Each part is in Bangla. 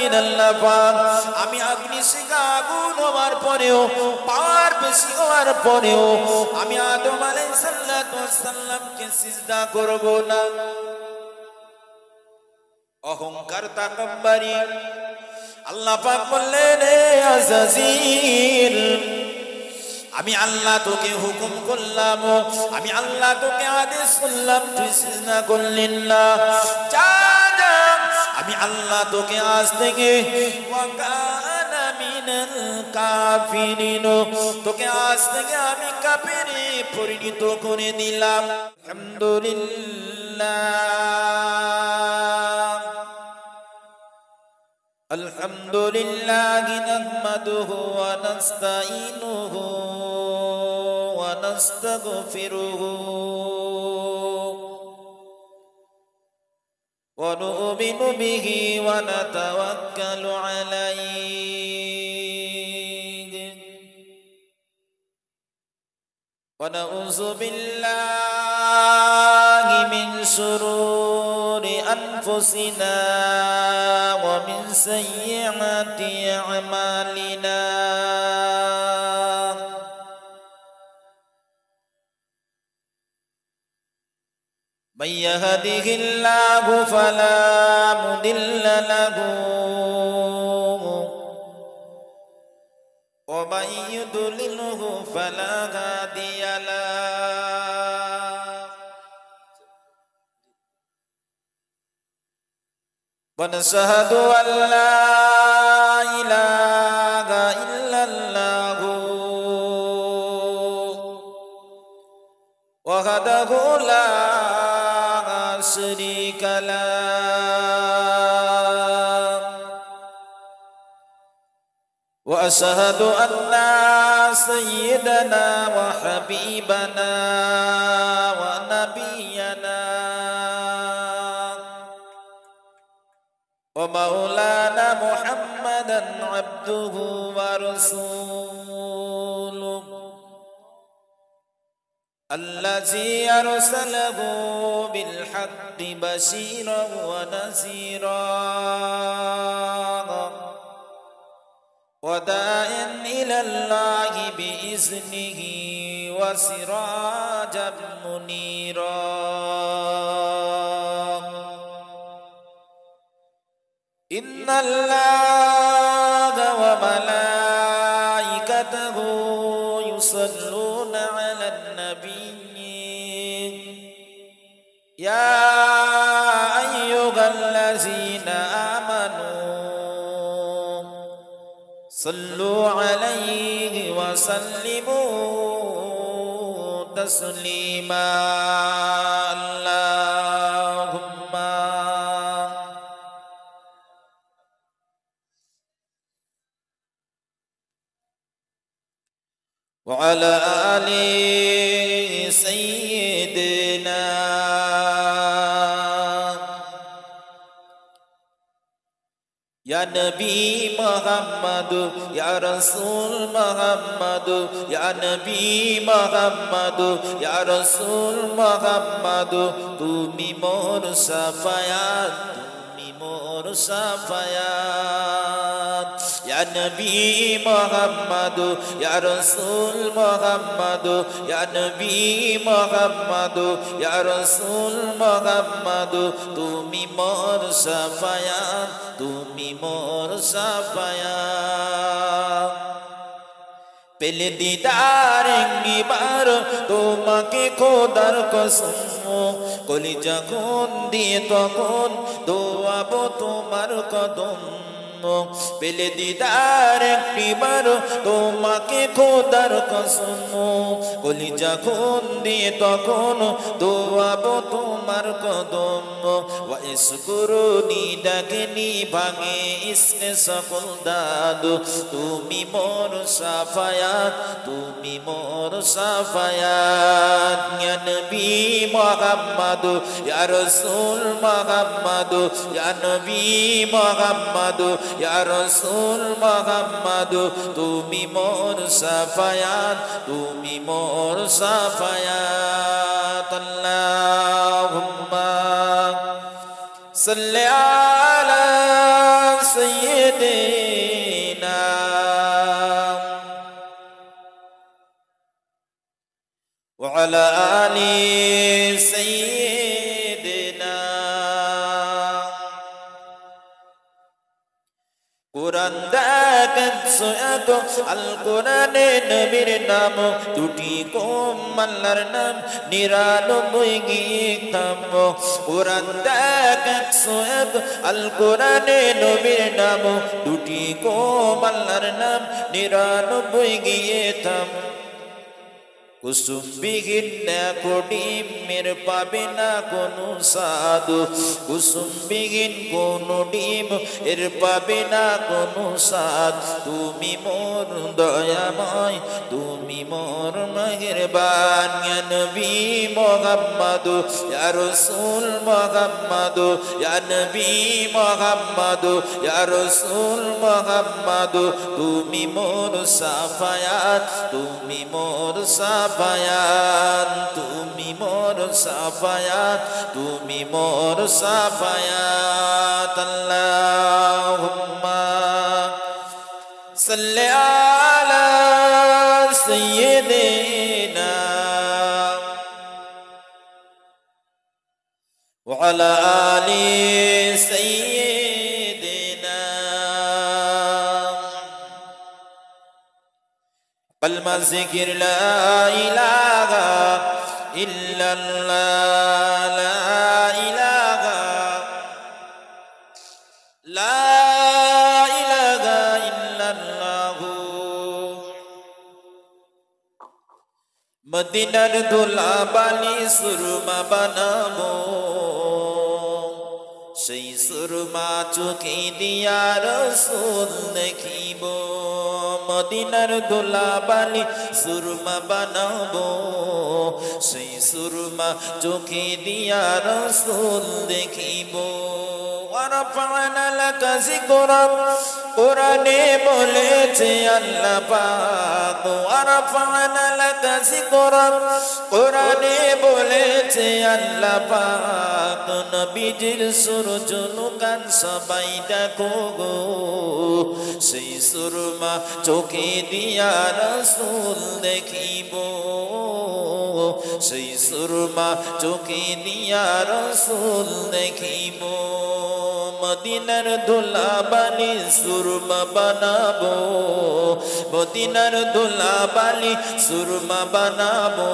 আলামিন আল্লাহ পাক আমি অগ্নি শিখা আগুন হওয়ার পরেও পাওয়ার বেশি হওয়ার পরেও আমি আদম আলাইহিস সালাতু ওয়াস সালামকে সিজদা করব না। অহংকার তাকাব্বুরি। আল্লাহ পাক বললেন হে আযাজিল আমি আল্লাহ তোকে হুকুম করলাম, আমি আল্লাহ তোকে আদেশ করলাম, তুই সিজদা করলেন না। যা যা আমি আল্লাহ তোকে আজ থেকে ওয়াকানা মিনাল কাফিরিন তোকে আজ থেকে আমি কাফিরে পরিণত করে দিলাম। আলহামদুলিল্লাহ আলহামদুলিল্লাহি নাহমাদুহু ওয়া নাস্তাঈনুহু ওয়া নাস্তাগফিরুহু ওয়া নু'মিনু বিহি ওয়া নাতাওয়াক্কালু আলাইহি ওয়া নাউযু বিল্লাহি মিন শুরুরি আনফুসিনা ওয়া মিন সাইয়্যাতি আমালিনা من يهده الله فلا مضل له ومن يضلله فلا هادي له ونشهد أن لا إله إلا الله وحده لا شريك له وأشهد أن سيدنا وحبيبنا ونبينا ومولانا محمدا عبده ورسوله الذي أرسله بالحق بشيرا ونذيرا وداعيا إلى الله بإذنه وسراجا منيرا إن الله وملائكته يصلون على النبي يا أيها الذين آمنوا صلوا عليه وسلموا تسليما اللهم وعلى آل سيدنا يا نبي محمد يا رسول محمد يا نبي محمد يا رسول محمد তুমি মোর শাফায়াত তুমি মোর শাফায়াত يا نبي محمد يا رسول محمد يا نبي محمد يا رسول محمد তুমি মোর শাফায়াত তুমি মোর শাফায়াত পেলে দিদার একবার তোমাকে খোদার কসম কলিজা খুন দিয়ে তখন দোয়াবো তোমার কদম পেলে দিদার একবার তোমাকে খোদার কসম কলিজা খুন দিয়ে তখন দোয়াবো তোমার কদম ওয়াইসকুরুনি ডাকনি ভাঙে ইসকে সকল দাদু তুমি মোর শাফায়াত তুমি মোর শাফায়াত ইয়া নবী মুহাম্মদ ইয়া রাসূল মুহাম্মদ ইয়া নবী মুহাম্মদ ইয়া রাসূল মুহাম্মদ তুমি মোর শাফায়াত তুমি মোর শাফায়াত আল্লাহুম্মা সাল্লি আলা সাইয়্যিদিনা وعلى آل سيدنا কুরআন দেখেন সৈয়দ আল কোরআনে নবীর নাম দুটি কম আল্লাহর নাম 99 গীত নাম কুরআন দেখেন সৈয়দ আল কোরআনে নবীর নাম দুটি কম আল্লাহর নাম 99 গীত নাম কুসুম বিহীন ডিমের পাবে না কোনো স্বাদ কুসুম বিহীন কোন ডিম এর পাবে না কোনো স্বাদ তুমি মোর দয়াময় তুমি মোর মেহেরবান ইয়া নবী মুহাম্মদ ইয়া রাসূল মুহাম্মদ ইয়া নবী মুহাম্মদ ইয়া রাসূল মুহাম্মদ তুমি মোর সাফায়াত তুমি মোর সাফায়াত তুমি মোর সাফায়াত তুমি মোর সাফায়াত আল্লাহুম্মা সাল্লি আলা সাইয়্যিদিনা ওয়া আলা আলি সাইয়্যিদিনা কলমা জিকির লা ইলাহা ইল্লাল্লাহ লা ইলাহা ইল্লাল্লাহ মদিনার দোলা বালি সুরমা বানাবো সেই সুরমা চোখে দিয়া রাসূল দেখিব মদিনার দোলা বালি সুরমা বানাবো সেই সুরমা চোখে দিয়া রাসূল দেখিব ওয়ারফা'না লাকা যিকরাক কোরআনে বলেছে আল্লাহ পাক ওয়ারফা'না লাকা যিকরাক কোরআনে বলেছে আল্লাহ পাক নবীজির সুরজনুকান সবাই দেখো গো সেই সুরমা চোখে দিয়া রাসূল দেখিব সেই সুরমা চোখে দিয়া রাসূল দেখিব মদিনার দোলা বালি সুরমা বানাবো মদিনার দোলা বালি সুরমা বানাবো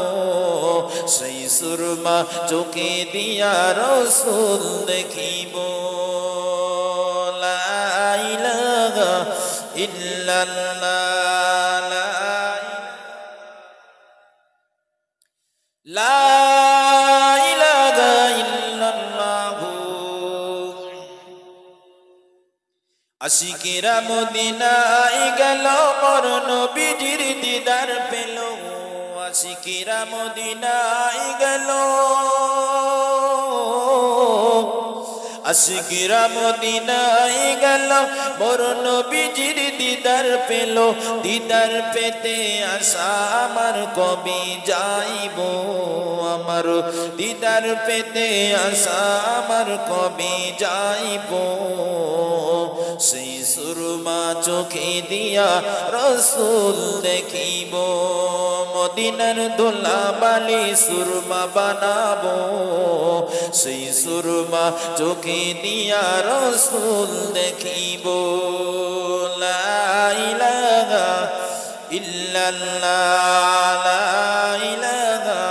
সেই সুরমা চোখে দিয়া রাসূল দেখিব লা ইলাহা ইল্লাল্লাহ লা ইলাহা ইল্লাল্লাহ আশিকেরা মদিনায় গেল মোর নবীজির দিদার পেল আশিকেরা মদিনায় গেল আশিকেরা মদিনায় গেল মোর নবীজির দিদার পেল দিদার পেতে আশা আমার কবে যাইব আমার দিদার পেতে আশা আমার কবে যাইব সেই সুরমা চোখে দিয়া রাসূল দেখিব মদিনার দোলা বালি সুরমা বানাবো সেই সুরমা চোখে দিয়া রাসূল দেখিব লা ইলাহা ইল্লাল্লাহ লা ইলাহা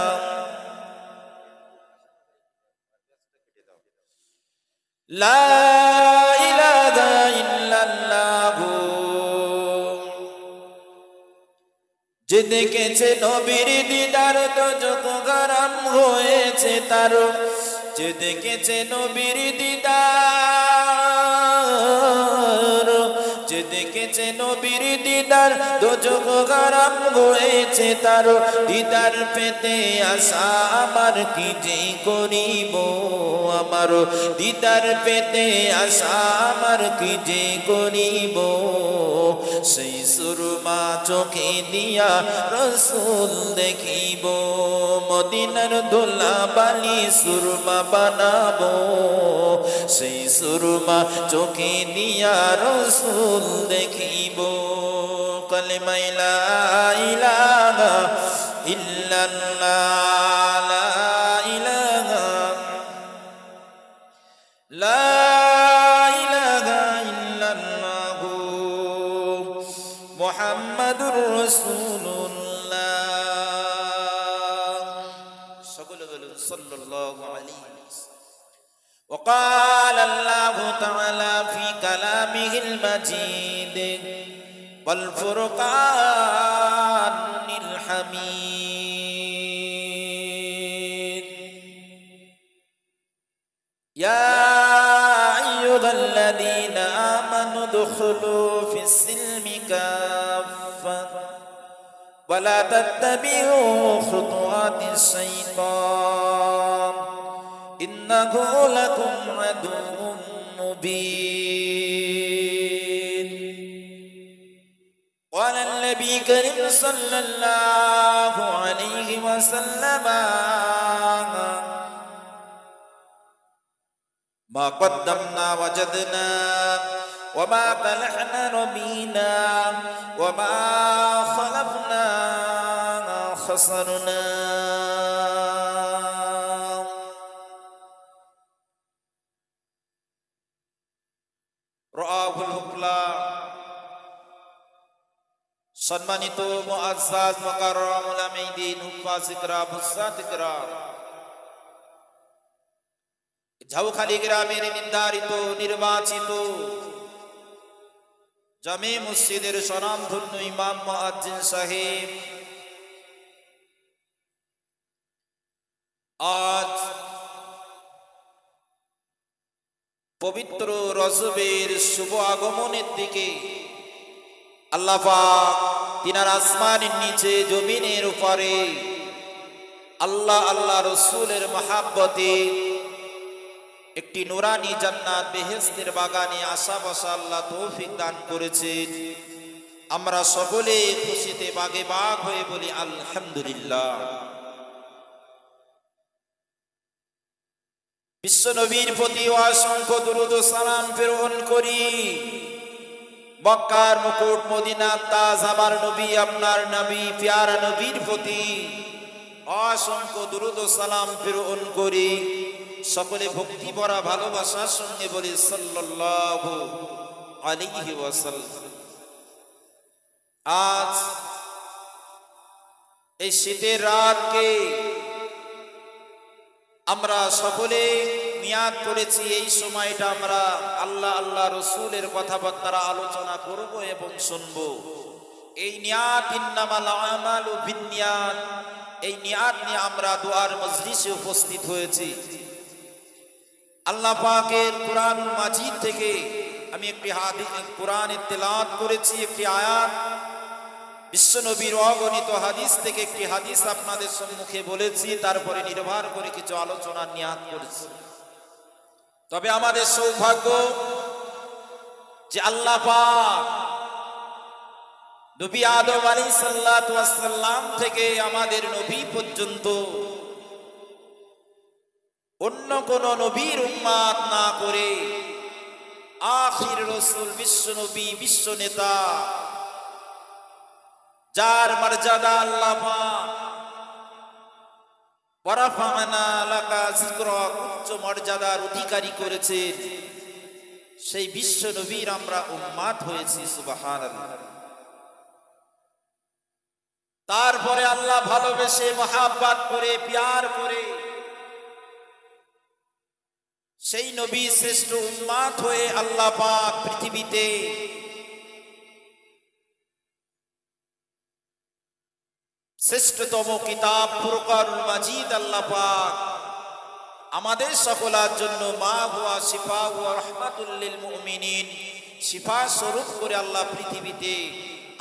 লা ইলাহা ইল্লাল্লাহ যে দেখেছে নবীর দিদার দোজখ গরম হয়েছে তার যে দেখেছে নবীর দিদার যে দেখেছে নবীর দিদার দোজখ গরম হয়েছে তার দিদার পেতে আশা আমার কি যে করিব আমার দিদার পেতে আশা আমার কি যে করিব সেই সুরমা চোখে দিয়া রাসূল দেখিব মদিনার দোলা বালি সুরমা বানাবো সেই সুরমা চোখে দিয়া রাসূল দেখিব কলেমা লা ইলাহা ইল্লাল্লাহ লা ইলাহা লা ইলাহা ইল্লাল্লাহ মুহাম্মাদুর রাসূলুল্লাহ সকলে বলুন সাল্লাল্লাহু আলাইহি وقال الله تعالى في كلامه المجيد والفرقان الحميد يا أيها الذين آمنوا ادخلوا في السلم كافة ولا تتبعوا خطوات الشيطان إنه لكم عدو مبين قال النبي كريم صلى الله عليه وسلم ما قدمنا وجدنا وما قلحنا ربينا وما خلفنا خسرنا সম্মানিত মুআজ্জাজ মুকাররম উলামায়ে দ্বীন হুফাজ ইকরাম উস্তাদ ইকরাম ঝাউখালী গ্রামের নির্ধারিত নির্বাচিত জামে মসজিদের স্বনামধন্য ইমাম মুয়াজ্জিন সাহেব আজ পবিত্র রজবের শুভ আগমনের দিকে আল্লাহ পাক তিনার আসমানের নিচে জমিনের উপরে আল্লাহ আল্লাহ রসুলের মহাব্বতে একটি নুরানি জান্নাত বেহেশতের বাগানে আশা বসা আল্লাহ তৌফিক দান করেছেন। আমরা সকলে খুশিতে বাগে বাগ হয়ে বলি আলহামদুলিল্লাহ। বিশ্ব নবীর প্রতি অসংখ্য দুরূদ ও সালাম প্রেরণ করি। মক্কার মুকুট মদিনার তাজ আমার নবী আপনার নবী প্যারা নবীর প্রতি অসংখ্য দুরূদ ও সালাম প্রেরণ করি। সকলে ভক্তি ভরা ভালোবাসার সঙ্গে বলি সাল্লাল্লাহু আলাইহি ওয়াসাল্লাম। আজ এই শীতের রাতকে আমরা সকলে নিয়াত করেছি এই সময়টা আমরা আল্লাহ আল্লাহ রসুলের কথাবার্তা আলোচনা করব এবং শুনব। এই নিয়াত ইন্নামাল আমালু বিন্নিয়াত, এই নিয়াত নিয়ে আমরা দোয়ার মজলিসে উপস্থিত হয়েছি। আল্লাহ পাকের কুরআনুল মাজিদ থেকে আমি একটি হাদিস কোরআনের তেলাওয়াত করেছি, একটি আয়াত বিশ্ব নবীর অগণিত হাদিস থেকে একটি হাদিস আপনাদের সম্মুখে বলেছি, তারপরে নির্ভর করে কিছু আলোচনার নিয়াত করেছি। তবে আমাদের সৌভাগ্য যে আল্লাহ পাক নবী আদম আলাইহিস সালাতু ওয়াস সালাম থেকে আমাদের নবী পর্যন্ত অন্য কোন নবীর উম্মত না করে আখির রাসূল বিশ্ব নবী বিশ্ব নেতা যার মর্যাদা আল্লাহ পাক ওয়ারাফা'না লাকা যিকরাক উচ্চ মর্যাদার অধিকারী করেছেন, সেই বিশ্ব নবীর আমরা উম্মত হয়েছি। সুবহানাল্লাহ। তারপরে আল্লাহ ভালোবেসে মহাব্বত করে প্যার করে সেই নবী শ্রেষ্ঠ উম্মত হয়ে আল্লাহ পাক পৃথিবীতে শ্রেষ্ঠতম কিতাব ফুরকানুল মাজিদ আল্লাহ পাক আমাদের সকলের জন্য মা হুয়া শিফা ওয়া রাহমাতুল লিল মুমিনিন শিফা স্বরূপ করে আল্লাহ পৃথিবীতে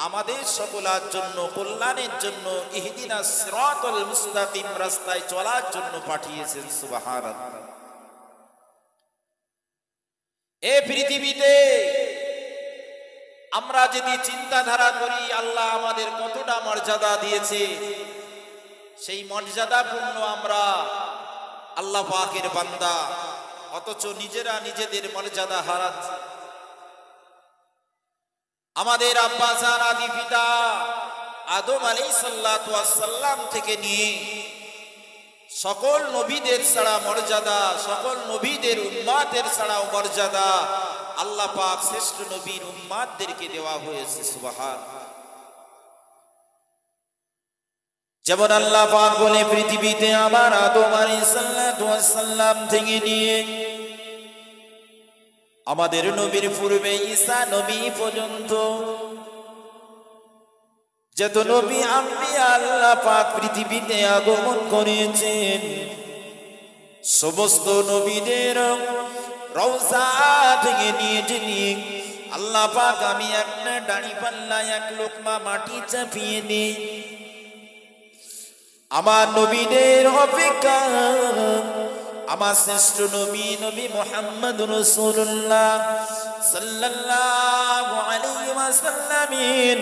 আমাদের সকলের জন্য কল্যাণের জন্য ইহদিনাস সিরাতাল মুস্তাকিম রাস্তায় চলার জন্য পাঠিয়েছেন। সুবহানাল্লাহ। এই পৃথিবীতে আমরা যদি চিন্তাধারা করি আল্লাহ আমাদের কতটা মর্যাদা দিয়েছে, সেই মর্যাদাপূর্ণ আমরা আল্লাহ পাকের বান্দা, অথচ নিজেরা নিজেদের মর্যাদা হারাচ্ছি। আমাদের আব্বা জান আদি পিতা আদম আলাইহিসসালাতু ওয়াসসালাম থেকে নিয়ে সকল নবীদের ছাড়া মর্যাদা, সকল নবীদের উম্মাতের ছাড়াও মর্যাদা আল্লাহ পাক শ্রেষ্ঠ নবীর উম্মাতদেরকে দেওয়া হয়েছে। সুবহানাল্লাহ। যেমন আল্লাহ পাক বলে পৃথিবীতে আমার আদম আলাইহিসসালাতু ওয়াসসালাম থেকে নিয়ে আমাদের নবীর পূর্বে ঈসা নবী পর্যন্ত যত নবী আম্বিয়া আল্লাহ পাক পৃথিবীতে আগমন করেছেন, সমস্ত নবীদের রওজা থেকে নিয়ে আল্লাহ পাক আমি একটা দাড়ি পাল্লা এক লোকমা মাটি চাপিয়ে দিই। আমার নবীদের অপেক্ষা আমার শ্রেষ্ঠ নবী নবী মুহাম্মদুর রাসূলুল্লাহ সাল্লাল্লাহু আলাইহি ওয়াসাল্লামের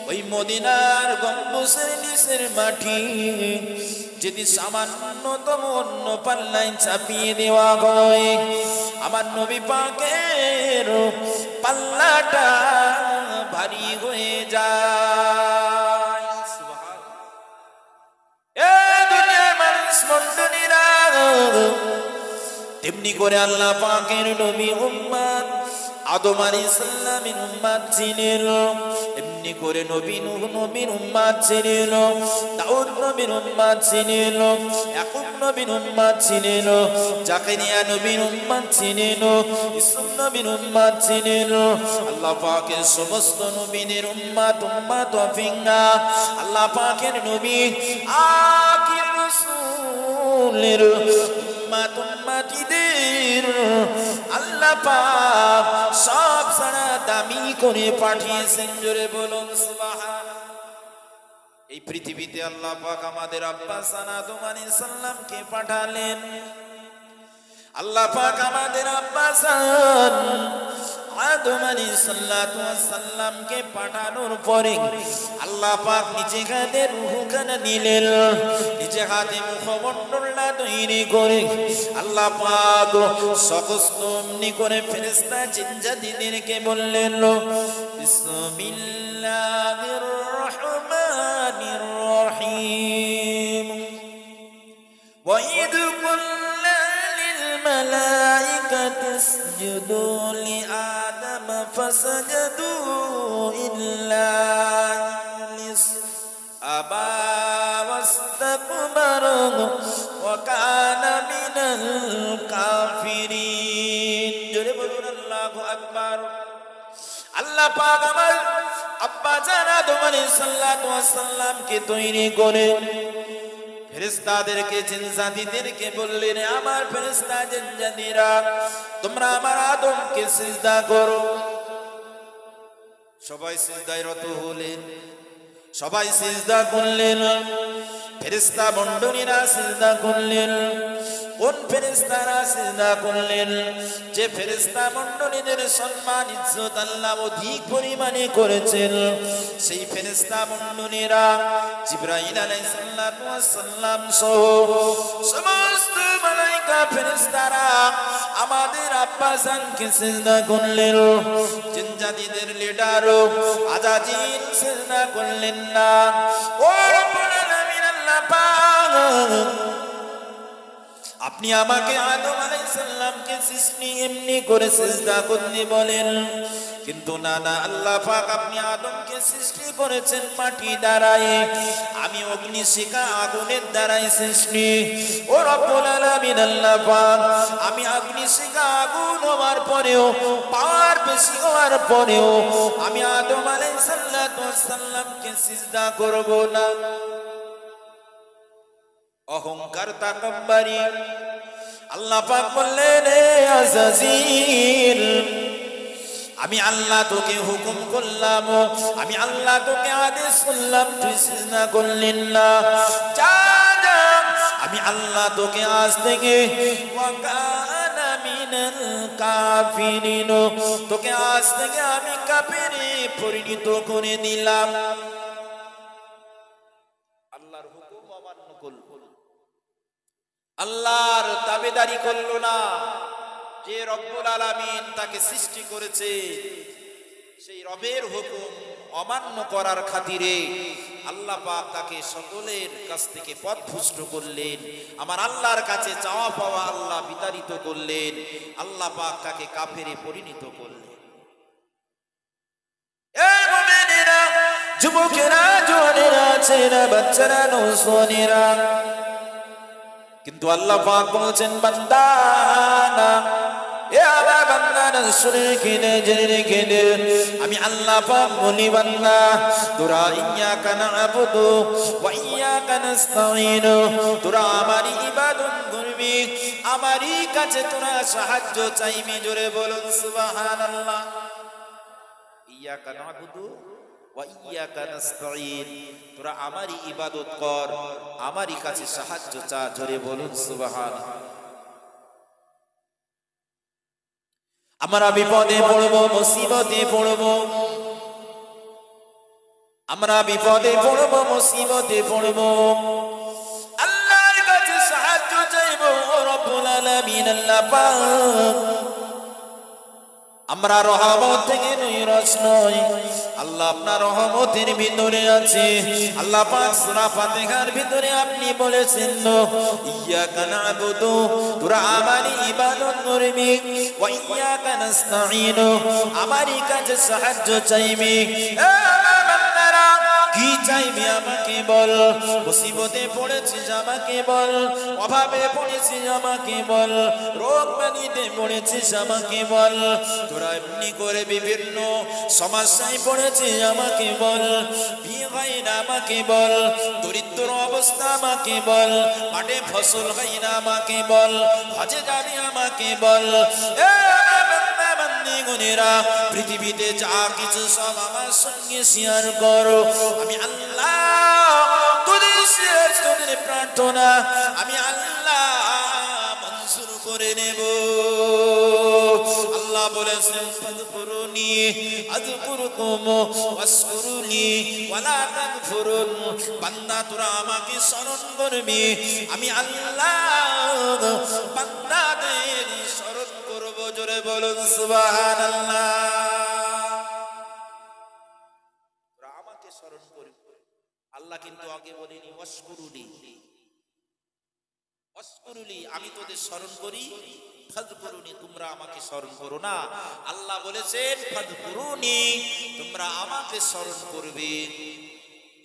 ওই মদিনার গম্বুজের নিচের মাটি যদি সামান্যতম অন্য পাল্লায় চাপিয়ে দেওয়া হয়, আমার নবী পাকের পাল্লাটা ভারী হয়ে যায়। এ দুনিয়ার মানুষ মণ্ডলীরা, তেমনি করে আল্লাহ পাকের নবী উম্মত আদম আলাইহিস সালামের উম্মত ছিলেন, এমনি করে নবী নূহ নবীর উম্মত ছিলেন, দাউদ নবীর উম্মত ছিলেন, ইয়াকুব নবীর উম্মত ছিলেন, জাকারিয়া নবীর উম্মত ছিলেন, ইউসুফ নবীর উম্মত ছিলেন। আল্লাহ পাকের সমস্ত নবীদের উম্মত অফিঙ্গা আল্লাহ পাকের নবী আখির রাসূলের উম্মতিদের আল্লাহ পাক সব সারা দামি করে পাঠিয়েছেন। জোরে বলুন সুবহানাল্লাহ। এই পৃথিবীতে আল্লাহ পাক আমাদের আব্বা আদম আলাইহিস সালামকে পাঠালেন। আল্লাহ পাক আমাদের আব্বা আদম আলাইহিস সালামকে পাঠানোর পরে আল্লাহ পাক নিজে হাতে রূহখানা দিলেন, নিজে হাতে মুখমণ্ডলটা তৈরি করে আল্লাহ পাক সমস্ত এমনি করে ফেরেশতা জিনজাতিদেরকে বললেন, বিসমিল্লাহির রহমানির রহিম ওয়া ইদ কুল্লা লিল মালাইকাতি ইসজুদু লি আদম ফাসাজাদু ইল্লা ইবলিস আবা ওয়াস্তাকবারা ওয়া কানা মিনাল কাফিরিন। জোরে বলুন আল্লাহু আকবার। আল্লাহ পাক আমার আব্বা জান আদম আলাইহিস সালামকে তৈরি করে ফেরেশতাদেরকে জিনজাতিদেরকে বললেন, আমার ফেরেশতা জিনজাতিরা তোমরা আমার আদমকে সিজদা করো। সবাই সিজদায় রত হলেন, সবাই সিজদা করলেন, ফেরেশতা মণ্ডলীরা সিজদা করলেন। কোন ফেরেশতারা সিজদা করলেন? যে ফেরেশতা মণ্ডলীদের সম্মান ইজ্জত আল্লাহ অধিক পরিমাণে করেছেন সেই ফেরেশতা মণ্ডলীরা জিবরাইল আলাইহিস সালাম সহ সমস্ত মালায়েকা ফেরেশতারা আমাদের আব্বা জানকে সিজদা করলেন। জিনজাতিদের লিডার আজাজিল সিজদা করলেন না। ও রব্বুল আলামিন আল্লাহ পাক, আপনি আমাকে আদম আলাইহিস সালামকে সৃষ্টি এমনি করে সিজদা করতে বলেন, কিন্তু না না আল্লাহ পাক আপনি আদমকে সৃষ্টি করেছেন মাটি দ্বারাই, আমি অগ্নিশিখা আগুনের দ্বারাই সৃষ্টি। ও রব্বুল আলামিন আল্লাহ পাক, আমি অগ্নিশিখা আগুন হওয়ার পরেও, পাওয়ার বেশি হওয়ার পরেও আমি আদম আলাইহিস সালামকে সিজদা করব না। অহংকার তাকাব্বুরি। আল্লাহ পাক বললেন, হে আজাজিল, আমি আল্লাহ তোকে হুকুম করলাম, আমি আল্লাহ তোকে আদেশ করলাম, তুই সিজদা করলেন না। যা যা, আমি আল্লাহ তোকে আজ থেকে ওয়া কানা মিনাল কাফিরিন, তোকে আজ থেকে আমি কাফিরে পরিণত করে দিলাম। আল্লাহর হুকুম অমান্য করল, আল্লাহর তাবেদারি করলো না। যে রব্বুল আলামিন তাকে সৃষ্টি করেছে সেই রবের হুকুম অমান্য করার খাতিরে আল্লাহ পাক তাকে সকলের কাছ থেকে পথভ্রষ্ট করলেন। আমার আল্লাহর কাছে চাওয়া পাওয়া আল্লাহ বিতাড়িত করলেন। আল্লাহ পাক তাকে কাফেরে পরিণত করলেন। যুবকেরা, জওয়ানেরা, ছেলেরা, বাচ্চারা, নৌজওয়ানেরা, কিন্তু আল্লাহ পাক বলছেন বান্দা না, এ আমার বান্দা না, শুনে রেখে নে, জেনে রেখে নে, আমি আল্লাহ পাক বলি বান্দা তোরা ইয়্যাকা না'বুদু ওয়া ইয়্যাকা নাস্তাঈন, তোরা আমারই ইবাদত করবি, আমারই কাছে তোরা সাহায্য চাইবি। জোরে বলুন সুবহানাল্লাহ। ইয়্যাকা না'বুদু ওয়া ইয়্যাকা নাস্তাঈন, তোরা আমারই ইবাদত কর, আমারই কাছে সাহায্য চা। জোরে বলুন সুবহানাল্লাহ। আমরা বিপদে পড়ব, মুসিবতে পড়ব, আমরা বিপদে পড়ব, মুসিবতে পড়ব, আল্লাহর কাছে সাহায্য চাইব। রব্বুল আলামিন আল্লাহ পাক, আমরা রহমত থেকে নৈরাশ নই, আল্লাহ আপনার রহমতের ভিতরে আছে। আল্লাহ পাক সূরা ফাতিহার ভিতরে আপনি বলেছেন ইয়্যাকা না'বুদু, তোরা আমারই ইবাদত করবি, ওয়া ইয়্যাকা নাস্তাঈন, আমারই কাছে সাহায্য চাইবি। কি চাইবি আমাকে বল, মুসিবতে পড়েছিস আমাকে বল, অভাবে পড়েছিস আমাকে বল, রোগ ব্যাধিতে পড়েছিস আমাকে বল, তোরা এমনি করে বিভিন্ন সমস্যায় পড়েছিস আমাকে বল, বিয়ে হয় না আমাকে বল, দরিদ্র অবস্থা আমাকে বল, মাঠে ফসল হয় না আমাকে বল, হজে যাবি আমাকে বল। পৃথিবীতে যা কিছু সব আমার সঙ্গে শেয়ার করো, আমি আল্লাহ তোদের শেয়ার, তোদের প্রার্থনা আমি আল্লাহ মঞ্জুর করে নেব। আল্লাহ বলেছেন ফাযকুরুনি আযকুরকুম ওয়াশকুরুনি ওয়ালা তাকফুরুন, বান্দা তোরা আমাকে স্মরণ করবি, আমি আল্লাহ বান্দাদের স্মরণ করব। জোরে বলুন সুবহানাল্লাহ। তোরা আমাকে স্মরণ করবি, আল্লাহ কিন্তু আগে বলেনি ওয়াশকুরুনি, ওয়াশকুরুনি আমি তোদের স্মরণ করি, ফাযকুরুনি তোমরা আমাকে স্মরণ করো না। আল্লাহ বলেছেন ফাযকুরুনি, তোমরা আমাকে স্মরণ করবে।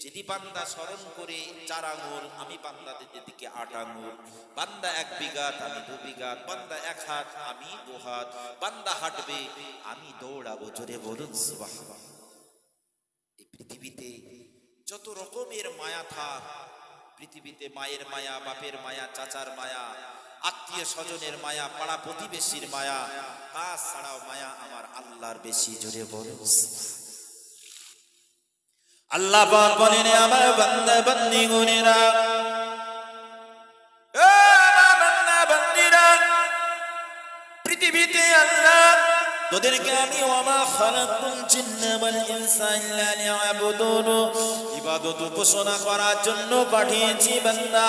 যদি বান্দা স্মরণ করে 4 আঙ্গুল, আমি বান্দাদের দিকে 8 আঙ্গুল, বান্দা 1 বিঘাত আমি 2 বিঘাত, বান্দা 1 হাত আমি 2 হাত, বান্দা হাঁটবে আমি দৌড়াবো। জোরে বলুন সুবহানাল্লাহ। এই পৃথিবীতে যত রকমের মায়া থাক, পৃথিবীতে মায়ের মায়া, বাপের মায়া, চাচার মায়া, আত্মীয় স্বজনের মায়া, পাড়া প্রতিবেশীর মায়া, কাজ ছাড়াও মায়া আমার আল্লাহর বেশি। জোরে বলুন আল্লাহ পাক বলেন আমার বান্দা বান্দীগণেরা, ও বান্দা বান্দীরা, পৃথিবীতে আল্লাহ তোদেরকে আমি ওয়ামা খালাকুল জিন্না ওয়াল ইনসা ইল্লা লিয়াবুদুন, ইবাদত উপাসনা করার জন্য পাঠিয়েছি বান্দা।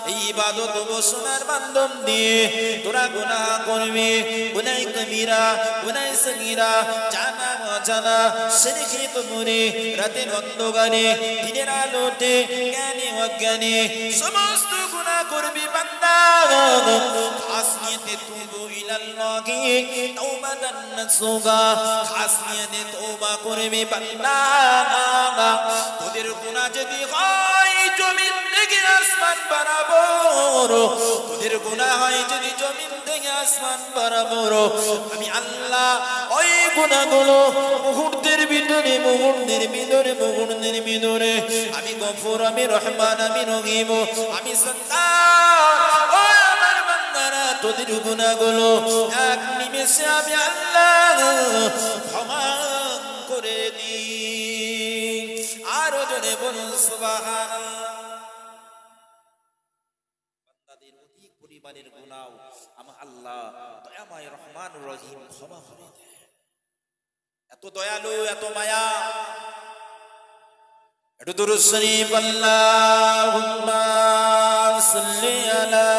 এই ইবাদত উপাসনার মাধ্যম দিয়ে তোরা গুনাহ করবি, গুনাহ কবিরা, গুনাহ সগীরা, জানা অজানা, শিরকে কুফরি, রাতের অন্ধকারে, দিনের আলোতে, জ্ঞানে অজ্ঞানে সমস্ত গুনাহ করবি বান্দা। খাস নিয়তে তুবু ইলাল্লাহি তাওবাতান নাসুহা, খাস নিয়তে তওবা করবি বান্দা। তোদের গুনাহ যদি হয় জমিন থেকে আসমান বরাবর, তোদের গুনাহ হয় যদি জমিন থেকে আসমান বরাবর, আমি আল্লাহ ওই গুনাহগুলো মুহূর্তের ভিতরে, মুহূর্তের ভিতরে, মুহূর্তের ভিতরে আমি গফুর, আমি রহমান, আমি রহিম, আমি সত্তার, ও আমার বান্দারা তোদের গুনাহগুলো এক নিমেষে আমি আল্লাহ ক্ষমা করে দিই। আরো জোরে বলুন সুবহানাল্লাহ। বান্দাদের অধিক পরিমাণের গুনাহ আমার আল্লাহ দয়াময় রহমান রহিম ক্ষমা করে দেয়। এত দয়ালু, এত মায়া। একটু দুরূদ শরীফ আল্লাহুম্মা সাল্লি আলা